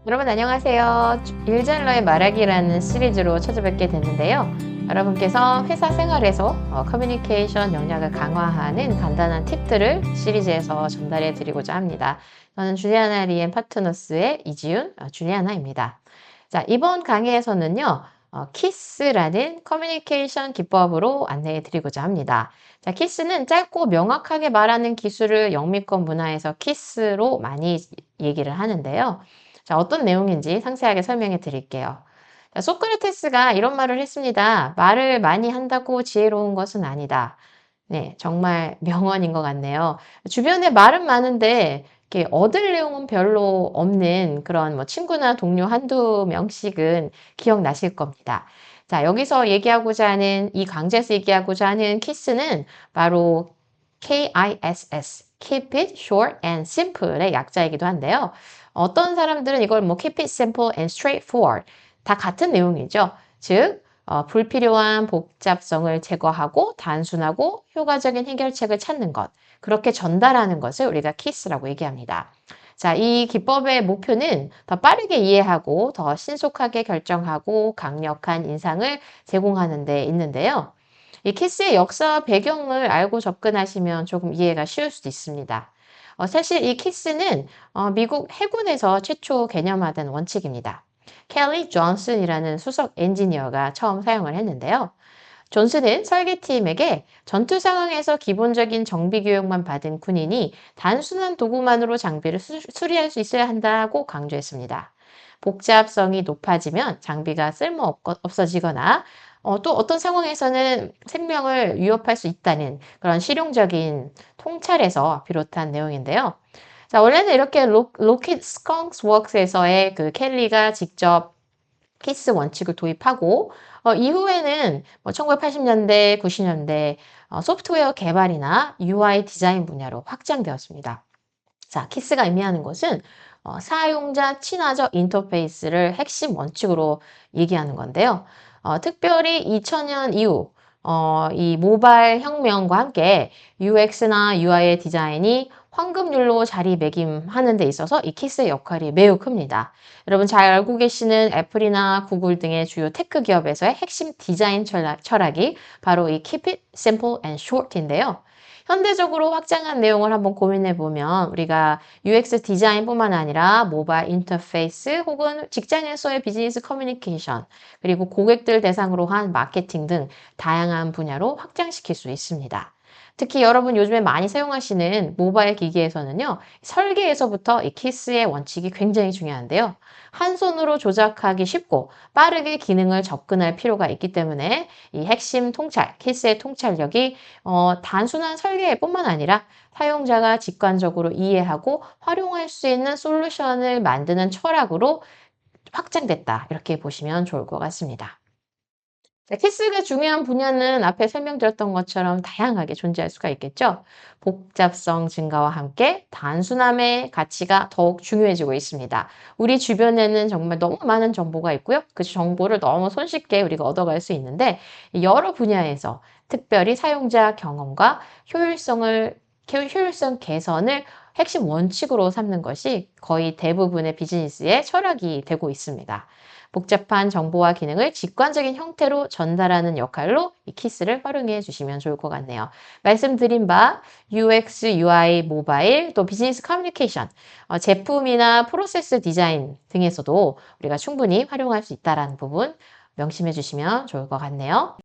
여러분 안녕하세요. 일잘러의 말하기라는 시리즈로 찾아뵙게 됐는데요. 여러분께서 회사 생활에서 커뮤니케이션 역량을 강화하는 간단한 팁들을 시리즈에서 전달해 드리고자 합니다. 저는 줄리아나 리엔 파트너스의 이지윤, 줄리아나입니다. 자, 이번 강의에서는요, 키스라는 커뮤니케이션 기법으로 안내해 드리고자 합니다. 자, 키스는 짧고 명확하게 말하는 기술을 영미권 문화에서 키스로 많이 얘기를 하는데요. 자, 어떤 내용인지 상세하게 설명해 드릴게요. 자, 소크라테스가 이런 말을 했습니다. 말을 많이 한다고 지혜로운 것은 아니다. 네, 정말 명언인 것 같네요. 주변에 말은 많은데 이렇게 얻을 내용은 별로 없는 그런 뭐 친구나 동료 한두 명씩은 기억나실 겁니다. 자, 여기서 얘기하고자 하는 이 강좌에서 얘기하고자 하는 키스는 바로 KISS, Keep It Short and Simple의 약자이기도 한데요. 어떤 사람들은 이걸 뭐 Keep It Simple and Straightforward 다 같은 내용이죠. 즉 불필요한 복잡성을 제거하고 단순하고 효과적인 해결책을 찾는 것, 그렇게 전달하는 것을 우리가 키스라고 얘기합니다. 자, 이 기법의 목표는 더 빠르게 이해하고 더 신속하게 결정하고 강력한 인상을 제공하는 데 있는데요. 이 키스의 역사 배경을 알고 접근하시면 조금 이해가 쉬울 수도 있습니다. 사실 이 키스는 미국 해군에서 최초 개념화된 원칙입니다. 켈리 존슨이라는 수석 엔지니어가 처음 사용을 했는데요. 존슨은 설계팀에게 전투 상황에서 기본적인 정비 교육만 받은 군인이 단순한 도구만으로 장비를 수리할 수 있어야 한다고 강조했습니다. 복잡성이 높아지면 장비가 없어지거나 또 어떤 상황에서는 생명을 위협할 수 있다는 그런 실용적인 통찰에서 비롯한 내용인데요. 자, 원래는 이렇게 로켓 스컹스 웍스에서의 그 켈리가 직접 키스 원칙을 도입하고 이후에는 뭐 1980년대, 90년대 소프트웨어 개발이나 UI 디자인 분야로 확장되었습니다. 자, 키스가 의미하는 것은 사용자 친화적 인터페이스를 핵심 원칙으로 얘기하는 건데요. 특별히 2000년 이후 이 모바일 혁명과 함께 UX나 UI의 디자인이 황금률로 자리매김하는 데 있어서 이 키스의 역할이 매우 큽니다. 여러분 잘 알고 계시는 애플이나 구글 등의 주요 테크 기업에서의 핵심 디자인 철학이 바로 이 Keep it simple and short인데요. 현대적으로 확장한 내용을 한번 고민해 보면 우리가 UX 디자인뿐만 아니라 모바일 인터페이스 혹은 직장에서의 비즈니스 커뮤니케이션 그리고 고객들 대상으로 한 마케팅 등 다양한 분야로 확장시킬 수 있습니다. 특히 여러분 요즘에 많이 사용하시는 모바일 기기에서는요, 설계에서부터 이 키스의 원칙이 굉장히 중요한데요. 한 손으로 조작하기 쉽고 빠르게 기능을 접근할 필요가 있기 때문에 이 핵심 통찰, 키스의 통찰력이 단순한 설계뿐만 아니라 사용자가 직관적으로 이해하고 활용할 수 있는 솔루션을 만드는 철학으로 확장됐다. 이렇게 보시면 좋을 것 같습니다. 자, 키스가 중요한 분야는 앞에 설명드렸던 것처럼 다양하게 존재할 수가 있겠죠. 복잡성 증가와 함께 단순함의 가치가 더욱 중요해지고 있습니다. 우리 주변에는 정말 너무 많은 정보가 있고요. 그 정보를 너무 손쉽게 우리가 얻어갈 수 있는데 여러 분야에서 특별히 사용자 경험과 효율성 개선을 핵심 원칙으로 삼는 것이 거의 대부분의 비즈니스의 철학이 되고 있습니다. 복잡한 정보와 기능을 직관적인 형태로 전달하는 역할로 이 키스를 활용해 주시면 좋을 것 같네요. 말씀드린 바 UX, UI, 모바일, 또 비즈니스 커뮤니케이션, 제품이나 프로세스 디자인 등에서도 우리가 충분히 활용할 수 있다는 부분 명심해 주시면 좋을 것 같네요.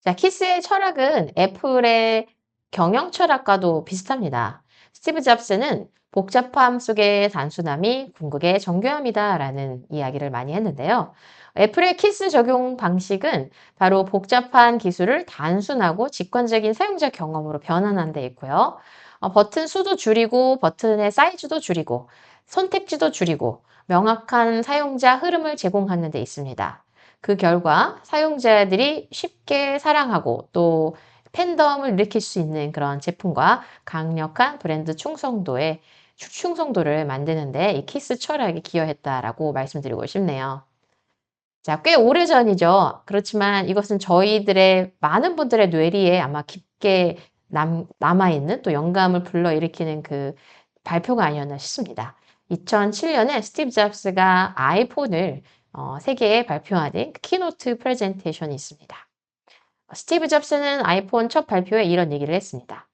자, 키스의 철학은 애플의 경영 철학과도 비슷합니다. 스티브 잡스는 복잡함 속의 단순함이 궁극의 정교함이다라는 이야기를 많이 했는데요. 애플의 키스 적용 방식은 바로 복잡한 기술을 단순하고 직관적인 사용자 경험으로 변환한 데 있고요. 버튼 수도 줄이고 버튼의 사이즈도 줄이고 선택지도 줄이고 명확한 사용자 흐름을 제공하는 데 있습니다. 그 결과 사용자들이 쉽게 사랑하고 또 팬덤을 일으킬 수 있는 그런 제품과 강력한 브랜드 충성도를 만드는데 이 키스 철학이 기여했다라고 말씀드리고 싶네요. 자, 꽤 오래전이죠. 그렇지만 이것은 저희들의 많은 분들의 뇌리에 아마 깊게 남아있는 또 영감을 불러일으키는 그 발표가 아니었나 싶습니다. 2007년에 스티브 잡스가 아이폰을 세계에 발표하는 키노트 프레젠테이션이 있습니다. 스티브 잡스는 아이폰 첫 발표에 이런 얘기를 했습니다.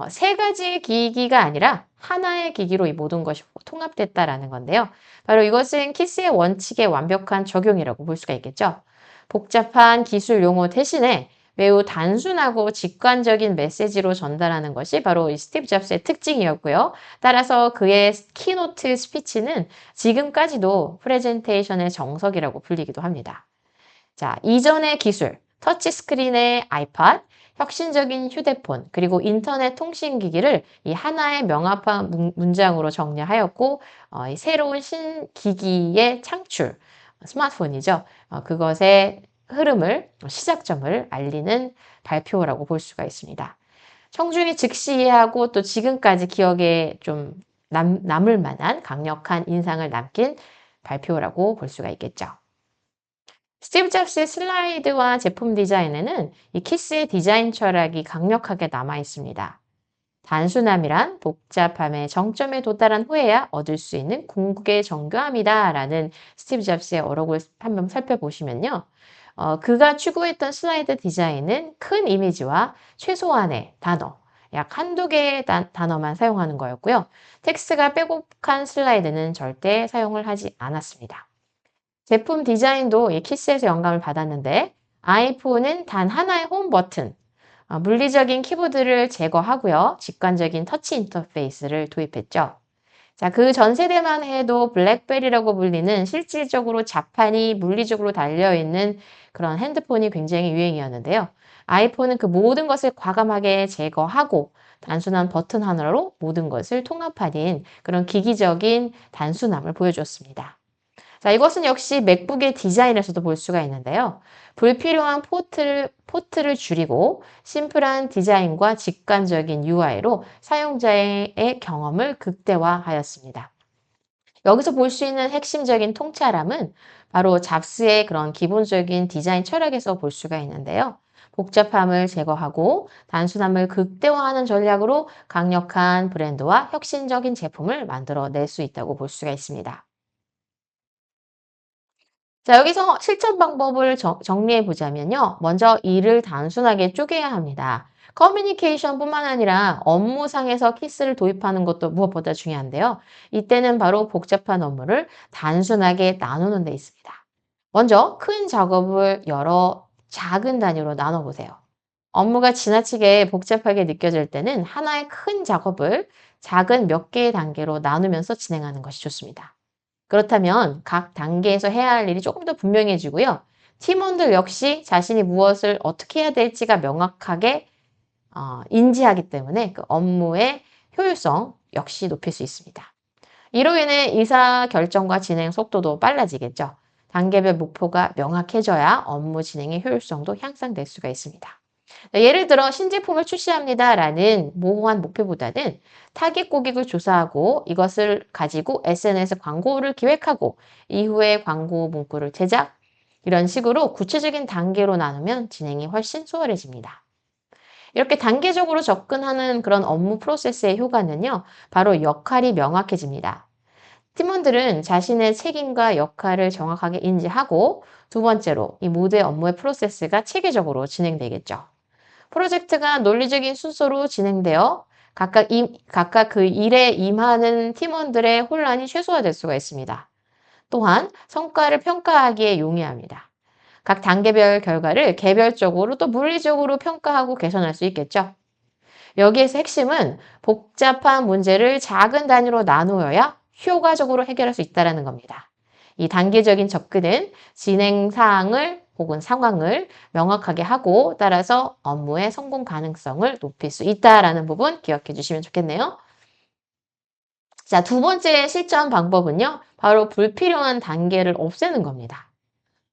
세 가지의 기기가 아니라 하나의 기기로 이 모든 것이 통합됐다라는 건데요. 바로 이것은 키스의 원칙의 완벽한 적용이라고 볼 수가 있겠죠. 복잡한 기술 용어 대신에 매우 단순하고 직관적인 메시지로 전달하는 것이 바로 이 스티브 잡스의 특징이었고요. 따라서 그의 키노트 스피치는 지금까지도 프레젠테이션의 정석이라고 불리기도 합니다. 자, 이전의 기술, 터치스크린의 아이팟, 혁신적인 휴대폰, 그리고 인터넷 통신기기를 이 하나의 명확한 문장으로 정리하였고, 이 새로운 신기기의 창출, 스마트폰이죠. 그것의 흐름을, 시작점을 알리는 발표라고 볼 수가 있습니다. 청중이 즉시 이해하고 또 지금까지 기억에 좀 남을 만한 강력한 인상을 남긴 발표라고 볼 수가 있겠죠. 스티브 잡스의 슬라이드와 제품 디자인에는 이 키스의 디자인 철학이 강력하게 남아 있습니다. 단순함이란 복잡함의 정점에 도달한 후에야 얻을 수 있는 궁극의 정교함이다 라는 스티브 잡스의 어록을 한번 살펴보시면요. 그가 추구했던 슬라이드 디자인은 큰 이미지와 최소한의 단어, 약 한두 개의 단어만 사용하는 거였고요. 텍스트가 빼곡한 슬라이드는 절대 사용을 하지 않았습니다. 제품 디자인도 이 키스에서 영감을 받았는데 아이폰은 단 하나의 홈 버튼, 물리적인 키보드를 제거하고요. 직관적인 터치 인터페이스를 도입했죠. 자, 그 전 세대만 해도 블랙베리라고 불리는 실질적으로 자판이 물리적으로 달려있는 그런 핸드폰이 굉장히 유행이었는데요. 아이폰은 그 모든 것을 과감하게 제거하고 단순한 버튼 하나로 모든 것을 통합하는 그런 기기적인 단순함을 보여줬습니다. 자, 이것은 역시 맥북의 디자인에서도 볼 수가 있는데요. 불필요한 포트를 줄이고 심플한 디자인과 직관적인 UI로 사용자의 경험을 극대화하였습니다. 여기서 볼 수 있는 핵심적인 통찰함은 바로 잡스의 그런 기본적인 디자인 철학에서 볼 수가 있는데요. 복잡함을 제거하고 단순함을 극대화하는 전략으로 강력한 브랜드와 혁신적인 제품을 만들어낼 수 있다고 볼 수가 있습니다. 자, 여기서 실천 방법을 정리해 보자면요. 먼저 일을 단순하게 쪼개야 합니다. 커뮤니케이션뿐만 아니라 업무상에서 키스를 도입하는 것도 무엇보다 중요한데요. 이때는 바로 복잡한 업무를 단순하게 나누는 데 있습니다. 먼저 큰 작업을 여러 작은 단위로 나눠보세요. 업무가 지나치게 복잡하게 느껴질 때는 하나의 큰 작업을 작은 몇 개의 단계로 나누면서 진행하는 것이 좋습니다. 그렇다면 각 단계에서 해야 할 일이 조금 더 분명해지고요. 팀원들 역시 자신이 무엇을 어떻게 해야 될지가 명확하게 인지하기 때문에 그 업무의 효율성 역시 높일 수 있습니다. 이로 인해 의사결정과 진행 속도도 빨라지겠죠. 단계별 목표가 명확해져야 업무 진행의 효율성도 향상될 수가 있습니다. 예를 들어 신제품을 출시합니다라는 모호한 목표보다는 타깃 고객을 조사하고 이것을 가지고 SNS 광고를 기획하고 이후에 광고 문구를 제작 이런 식으로 구체적인 단계로 나누면 진행이 훨씬 수월해집니다. 이렇게 단계적으로 접근하는 그런 업무 프로세스의 효과는요, 바로 역할이 명확해집니다. 팀원들은 자신의 책임과 역할을 정확하게 인지하고 두 번째로 이 모두의 업무의 프로세스가 체계적으로 진행되겠죠. 프로젝트가 논리적인 순서로 진행되어 각각 그 일에 임하는 팀원들의 혼란이 최소화될 수가 있습니다. 또한 성과를 평가하기에 용이합니다. 각 단계별 결과를 개별적으로 또 물리적으로 평가하고 개선할 수 있겠죠. 여기에서 핵심은 복잡한 문제를 작은 단위로 나누어야 효과적으로 해결할 수 있다는 겁니다. 이 단계적인 접근은 진행 사항을 혹은 상황을 명확하게 하고 따라서 업무의 성공 가능성을 높일 수 있다는 부분 기억해 주시면 좋겠네요. 자, 두 번째 실전 방법은요. 바로 불필요한 단계를 없애는 겁니다.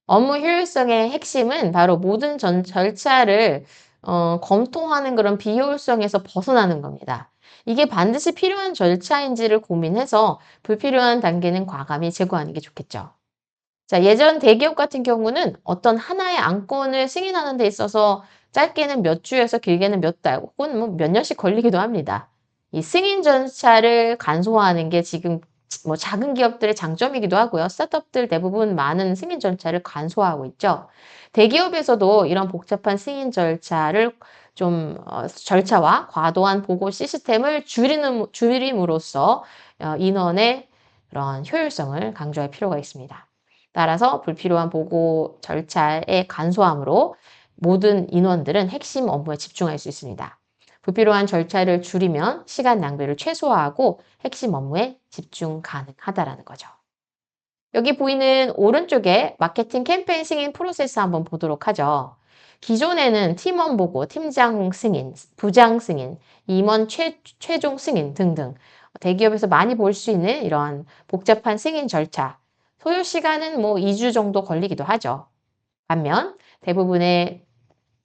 업무 효율성의 핵심은 바로 모든 절차를 검토하는 그런 비효율성에서 벗어나는 겁니다. 이게 반드시 필요한 절차인지를 고민해서 불필요한 단계는 과감히 제거하는 게 좋겠죠. 자, 예전 대기업 같은 경우는 어떤 하나의 안건을 승인하는 데 있어서 짧게는 몇 주에서 길게는 몇 달 혹은 뭐 몇 년씩 걸리기도 합니다. 이 승인 절차를 간소화하는 게 지금 뭐 작은 기업들의 장점이기도 하고요. 스타트업들 대부분 많은 승인 절차를 간소화하고 있죠. 대기업에서도 이런 복잡한 승인 절차를 절차와 과도한 보고 시스템을 줄임으로써 인원의 그런 효율성을 강조할 필요가 있습니다. 따라서 불필요한 보고 절차의 간소함으로 모든 인원들은 핵심 업무에 집중할 수 있습니다. 불필요한 절차를 줄이면 시간 낭비를 최소화하고 핵심 업무에 집중 가능하다라는 거죠. 여기 보이는 오른쪽에 마케팅 캠페인 승인 프로세스 한번 보도록 하죠. 기존에는 팀원 보고, 팀장 승인, 부장 승인, 임원 최종 승인 등등 대기업에서 많이 볼 수 있는 이런 복잡한 승인 절차, 소요 시간은 뭐 2주 정도 걸리기도 하죠. 반면 대부분의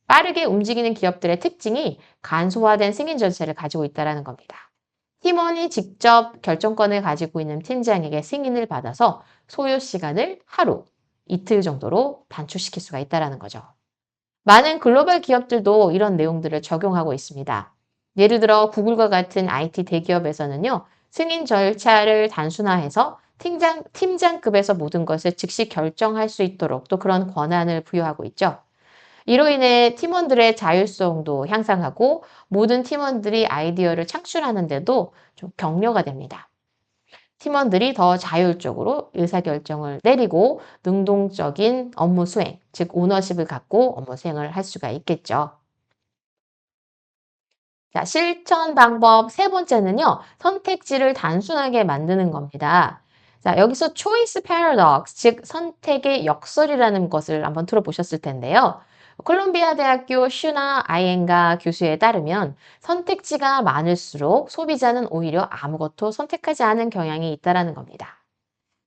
빠르게 움직이는 기업들의 특징이 간소화된 승인 절차를 가지고 있다는 겁니다. 팀원이 직접 결정권을 가지고 있는 팀장에게 승인을 받아서 소요 시간을 하루, 이틀 정도로 단축시킬 수가 있다는 거죠. 많은 글로벌 기업들도 이런 내용들을 적용하고 있습니다. 예를 들어 구글과 같은 IT 대기업에서는요, 승인 절차를 단순화해서 팀장급에서 모든 것을 즉시 결정할 수 있도록 또 그런 권한을 부여하고 있죠. 이로 인해 팀원들의 자율성도 향상하고 모든 팀원들이 아이디어를 창출하는 데도 좀 격려가 됩니다. 팀원들이 더 자율적으로 의사결정을 내리고 능동적인 업무 수행, 즉 오너십을 갖고 업무 수행을 할 수가 있겠죠. 자, 실천 방법 세 번째는요. 선택지를 단순하게 만드는 겁니다. 자, 여기서 choice paradox, 즉 선택의 역설이라는 것을 한번 들어보셨을 텐데요. 콜롬비아 대학교 슈나 아이엔가 교수에 따르면 선택지가 많을수록 소비자는 오히려 아무것도 선택하지 않은 경향이 있다는 겁니다.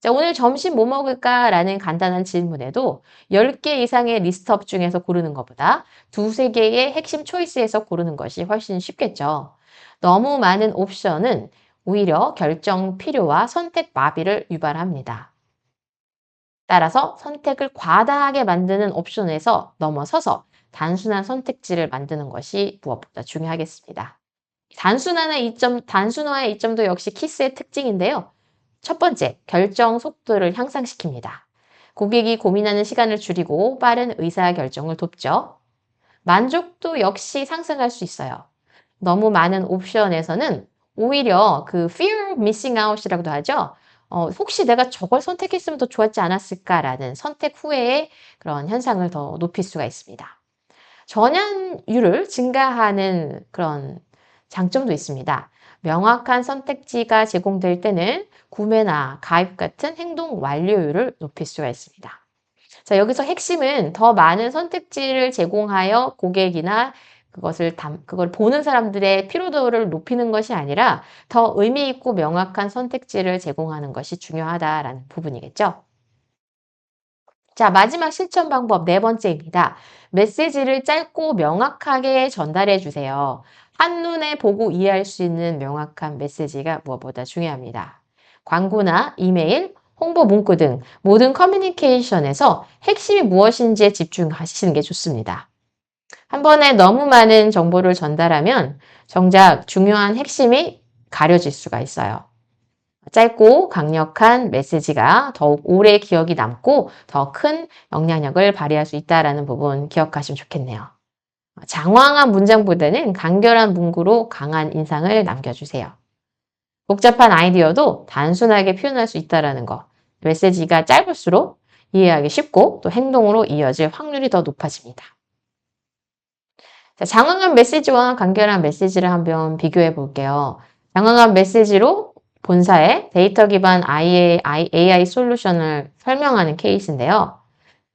자, 오늘 점심 뭐 먹을까라는 간단한 질문에도 10개 이상의 리스트업 중에서 고르는 것보다 두세 개의 핵심 초이스에서 고르는 것이 훨씬 쉽겠죠. 너무 많은 옵션은 오히려 결정 필요와 선택 마비를 유발합니다. 따라서 선택을 과다하게 만드는 옵션에서 넘어서서 단순한 선택지를 만드는 것이 무엇보다 중요하겠습니다. 단순화의 이점도 역시 키스의 특징인데요. 첫 번째, 결정 속도를 향상시킵니다. 고객이 고민하는 시간을 줄이고 빠른 의사결정을 돕죠. 만족도 역시 상승할 수 있어요. 너무 많은 옵션에서는 오히려 그 fear of missing out이라고도 하죠. 혹시 내가 저걸 선택했으면 더 좋았지 않았을까라는 선택 후회의 그런 현상을 더 높일 수가 있습니다. 전환율을 증가하는 그런 장점도 있습니다. 명확한 선택지가 제공될 때는 구매나 가입 같은 행동 완료율을 높일 수가 있습니다. 자, 여기서 핵심은 더 많은 선택지를 제공하여 고객이나 그걸 보는 사람들의 피로도를 높이는 것이 아니라 더 의미 있고 명확한 선택지를 제공하는 것이 중요하다라는 부분이겠죠. 자, 마지막 실천 방법 네 번째입니다. 메시지를 짧고 명확하게 전달해 주세요. 한눈에 보고 이해할 수 있는 명확한 메시지가 무엇보다 중요합니다. 광고나 이메일, 홍보 문구 등 모든 커뮤니케이션에서 핵심이 무엇인지에 집중하시는 게 좋습니다. 한 번에 너무 많은 정보를 전달하면 정작 중요한 핵심이 가려질 수가 있어요. 짧고 강력한 메시지가 더욱 오래 기억이 남고 더 큰 영향력을 발휘할 수 있다는 부분 기억하시면 좋겠네요. 장황한 문장보다는 간결한 문구로 강한 인상을 남겨주세요. 복잡한 아이디어도 단순하게 표현할 수 있다는 거. 메시지가 짧을수록 이해하기 쉽고 또 행동으로 이어질 확률이 더 높아집니다. 자, 장황한 메시지와 간결한 메시지를 한번 비교해 볼게요. 장황한 메시지로 본사의 데이터 기반 AI 솔루션을 설명하는 케이스인데요.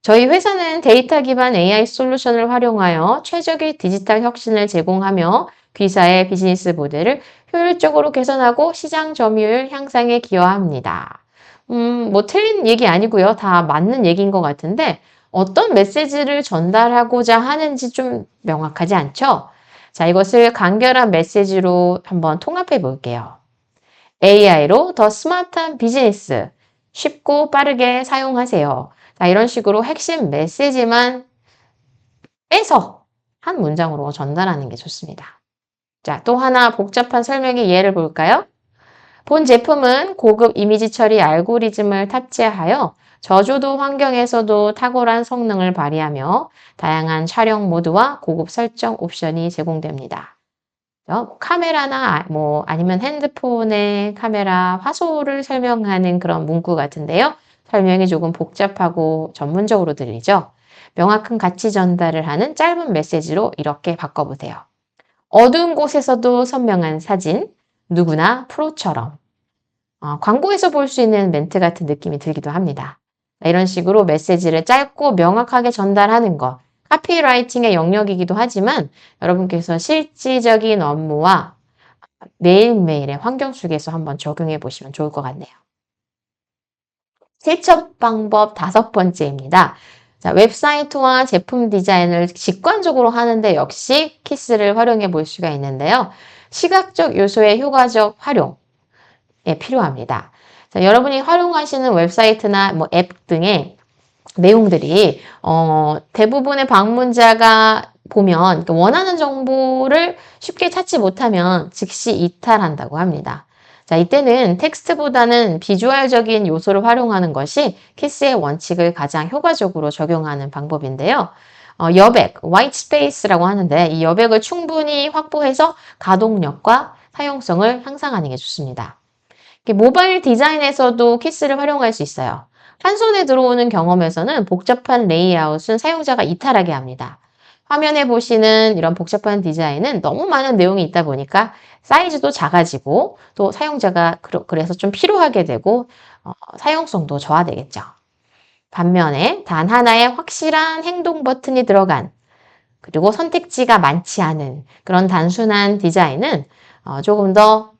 저희 회사는 데이터 기반 AI 솔루션을 활용하여 최적의 디지털 혁신을 제공하며 귀사의 비즈니스 모델을 효율적으로 개선하고 시장 점유율 향상에 기여합니다. 뭐 틀린 얘기 아니고요. 다 맞는 얘기인 것 같은데 어떤 메시지를 전달하고자 하는지 좀 명확하지 않죠? 자, 이것을 간결한 메시지로 한번 통합해 볼게요. AI로 더 스마트한 비즈니스, 쉽고 빠르게 사용하세요. 자, 이런 식으로 핵심 메시지만 빼서 한 문장으로 전달하는 게 좋습니다. 자, 또 하나 복잡한 설명의 예를 볼까요? 본 제품은 고급 이미지 처리 알고리즘을 탑재하여 저조도 환경에서도 탁월한 성능을 발휘하며 다양한 촬영 모드와 고급 설정 옵션이 제공됩니다. 카메라나 아니면 핸드폰의 카메라 화소를 설명하는 그런 문구 같은데요. 설명이 조금 복잡하고 전문적으로 들리죠. 명확한 가치 전달을 하는 짧은 메시지로 이렇게 바꿔보세요. 어두운 곳에서도 선명한 사진, 누구나 프로처럼. 광고에서 볼 수 있는 멘트 같은 느낌이 들기도 합니다. 이런 식으로 메시지를 짧고 명확하게 전달하는 것. 카피라이팅의 영역이기도 하지만 여러분께서 실질적인 업무와 매일매일의 환경 속에서 한번 적용해 보시면 좋을 것 같네요. 실천 방법 5번째입니다. 자, 웹사이트와 제품 디자인을 직관적으로 하는데 역시 키스를 활용해 볼 수가 있는데요. 시각적 요소의 효과적 활용에 필요합니다. 자, 여러분이 활용하시는 웹사이트나 앱 등의 내용들이 대부분의 방문자가 보면 원하는 정보를 쉽게 찾지 못하면 즉시 이탈한다고 합니다. 자, 이때는 텍스트보다는 비주얼적인 요소를 활용하는 것이 키스의 원칙을 가장 효과적으로 적용하는 방법인데요. 여백, 화이트 스페이스라고 하는데 이 여백을 충분히 확보해서 가동력과 사용성을 향상하는 게 좋습니다. 모바일 디자인에서도 키스를 활용할 수 있어요. 한 손에 들어오는 경험에서는 복잡한 레이아웃은 사용자가 이탈하게 합니다. 화면에 보시는 이런 복잡한 디자인은 너무 많은 내용이 있다 보니까 사이즈도 작아지고 또 사용자가 그래서 좀 피로하게 되고 사용성도 저하되겠죠. 반면에 단 하나의 확실한 행동 버튼이 들어간 그리고 선택지가 많지 않은 그런 단순한 디자인은 조금 더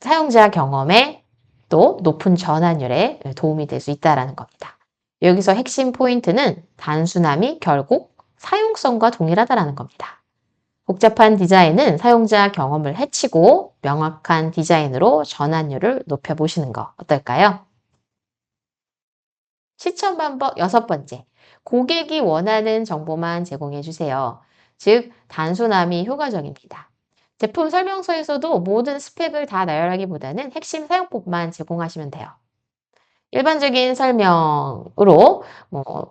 사용자 경험에 또 높은 전환율에 도움이 될 수 있다는 겁니다. 여기서 핵심 포인트는 단순함이 결국 사용성과 동일하다는 겁니다. 복잡한 디자인은 사용자 경험을 해치고 명확한 디자인으로 전환율을 높여보시는 거 어떨까요? 실천 방법 6번째. 고객이 원하는 정보만 제공해 주세요. 즉, 단순함이 효과적입니다. 제품 설명서에서도 모든 스펙을 다 나열하기보다는 핵심 사용법만 제공하시면 돼요. 일반적인 설명으로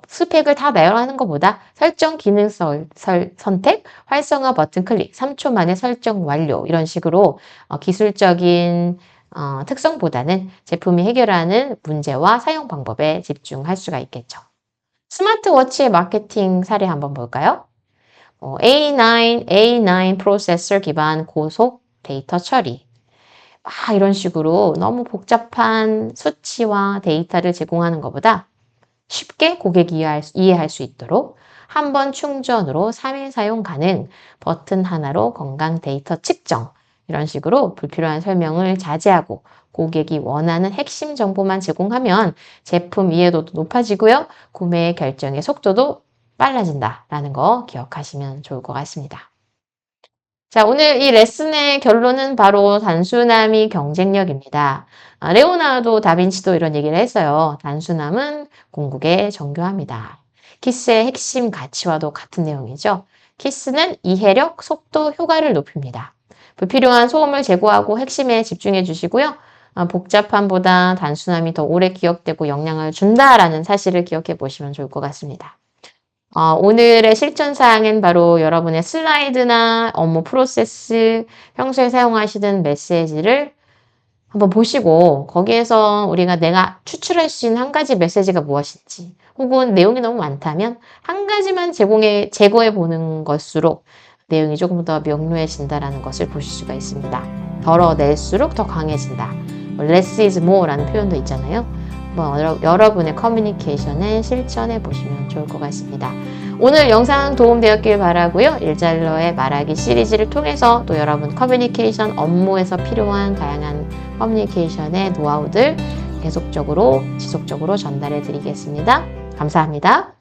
스펙을 다 나열하는 것보다 설정 기능 선택, 활성화 버튼 클릭, 3초 만에 설정 완료 이런 식으로 기술적인 특성보다는 제품이 해결하는 문제와 사용 방법에 집중할 수가 있겠죠. 스마트워치의 마케팅 사례 한번 볼까요? A9 프로세서 기반 고속 데이터 처리. 이런 식으로 너무 복잡한 수치와 데이터를 제공하는 것보다 쉽게 고객이 이해할 수 있도록 한 번 충전으로 3일 사용 가능, 버튼 하나로 건강 데이터 측정 이런 식으로 불필요한 설명을 자제하고 고객이 원하는 핵심 정보만 제공하면 제품 이해도도 높아지고요. 구매 결정의 속도도 빨라진다라는 거 기억하시면 좋을 것 같습니다. 자, 오늘 이 레슨의 결론은 바로 단순함이 경쟁력입니다. 레오나르도 다빈치도 이런 얘기를 했어요. 단순함은 궁극의 정교합니다. 키스의 핵심 가치와도 같은 내용이죠. 키스는 이해력, 속도, 효과를 높입니다. 불필요한 소음을 제거하고 핵심에 집중해 주시고요. 복잡함보다 단순함이 더 오래 기억되고 영향을 준다라는 사실을 기억해 보시면 좋을 것 같습니다. 오늘의 실전 사항은 바로 여러분의 슬라이드나 업무 프로세스, 평소에 사용하시는 메시지를 한번 보시고 거기에서 내가 추출할 수 있는 한 가지 메시지가 무엇인지 혹은 내용이 너무 많다면 한 가지만 제거해 보는 것으로 내용이 조금 더 명료해진다는 것을 보실 수가 있습니다. 덜어낼수록 더 강해진다. Less is more라는 표현도 있잖아요. 여러분의 커뮤니케이션에 실천해 보시면 좋을 것 같습니다. 오늘 영상 도움되었길 바라고요. 일잘러의 말하기 시리즈를 통해서 또 여러분 커뮤니케이션 업무에서 필요한 다양한 커뮤니케이션의 노하우들 계속적으로 지속적으로 전달해 드리겠습니다. 감사합니다.